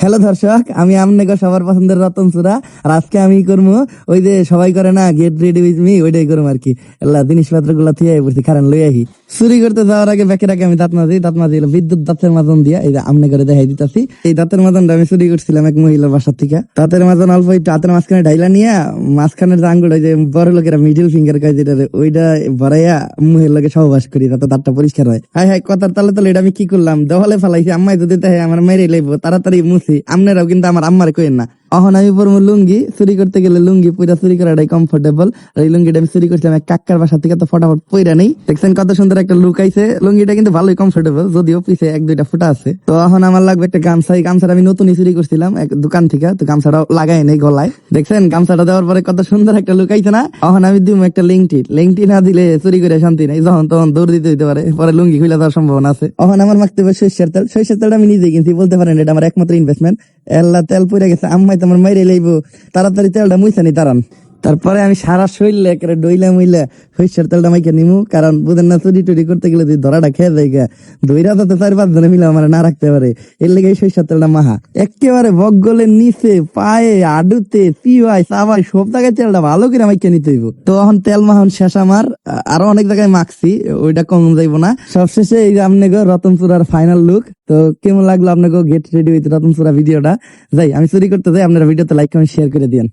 Hello দর্শক, আমি আমনেগো সবার পছন্দের রতন সুরা। আর আজকে আমি করবো ওই যে সবাই করে না, গেট রেডি উইথ মি, ওইটাই করবো আর কি। আল্লাহ জিনিসপত্র গুলা থিয়ে পড়ছি, কারণ লই আহি। চুরি করতে যাওয়ার আগে ব্যাকের আগে আমি দাঁত মাজি বিদ্যুৎ দাঁতের মাজন দিয়া এই যে আমনে করে দেখাই দিতাছি। এই দাঁতের মাজনটা আমি চুরি করছিলাম এক মহিলার বাসার থেকে। দাঁতের মাজন অল্প একটু হাতের মাঝখানে ঢাইলা নিয়ে, মাঝখানের যে আঙ্গুল, ওই যে বড় লোকেরা মিডিল ফিঙ্গার কয় যেটা, ওইটা ভরাইয়া মুহের লোকে সহবাস করি, যাতে দাঁতটা পরিষ্কার হয়। হাই হাই কথার তালে তালে এটা আমি কি করলাম, দেওয়ালে ফেলাইছি। আম্মাই যদি দেখে আমার মেরে লাইবো, তাড়াতাড়ি মুছি। আপনারাও কিন্তু আমার আম্মার কইেন না। এখন আমি পরবো লুঙ্গি। চুরি করতে গেলে লুঙ্গি পুরা চুরি করাটাই কমফোর্টেবল। আর এই লুঙ্গিটা আমি চুরি করছিলাম এক কাক্কার বাসা থেকে, তো ফটাফট পইরা নেই। দেখছেন কত সুন্দর একটা লুক আইছে। লুঙ্গিটা কিন্তু ভালোই কমফোর্টেবল, যদিও পিছে এক দুইটা ফুটা আছে। তো এখন আমার লাগবে একটা গামছা। এই গামছাটা আমি নতুনই চুরি করছিলাম এক দোকান থেকে, তো গামছাটা লাগাই নেই গলায়। দেখছেন গামছাটা দেওয়ার পরে কত সুন্দর একটা লুক আইছে না। এখন আমি দিব একটা লেংটি না দিলে চুরি করে শান্তি নাই, যখন তখন দৌড় দিতে হইতে পারে, পরে লুঙ্গি খুলে যাওয়ার সম্ভাবনা আছে। এখন আমার মাখতে হবে সরিষার তেল। সরিষার তেলটা আমি নিজেই কিনছি, বলতে পারেন এটা আমার একমাত্র ইনভেস্টমেন্ট। এল্লা তেল পড়ে গেছে, আম্মাই তো আমার মাইরে লইবো, তাড়াতাড়ি তেলটা মুইছানি তারান। তারপরে আমি সারা শরীরে একেবারে ডইলা মুইলা সরিষার তেলটা মাইকে নিমু, কারণ বুঝেন না, চুরি টুরি করতে গেলে যদি ধরাটা খেয়ে যায় গা, দইরা তো 4-5 জনে মিলে আমার না রাখতে পারে। এর লেগে সরিষার তেলটা মাহা একেবারে বগলের নিচে, পায়ে, আডুতে, পিওয়াই, চাবাই সব জায়গায় তেলটা ভালো করে মাইকে নিতে হইব। তো এখন তেল মাহন শেষ আমার, আরো অনেক জায়গায় মাখছি, ওইটা কম যাইবো না। সবশেষে এই যে আপনাকে রতনচূড়ার ফাইনাল লুক। তো কেমন লাগলো আপনাকে গেট রেডি উইথ রতনচূড়া ভিডিওটা? যাই আমি চুরি করতে যাই, আপনারা ভিডিওতে লাইক কমেন্ট শেয়ার করে দিয়েন।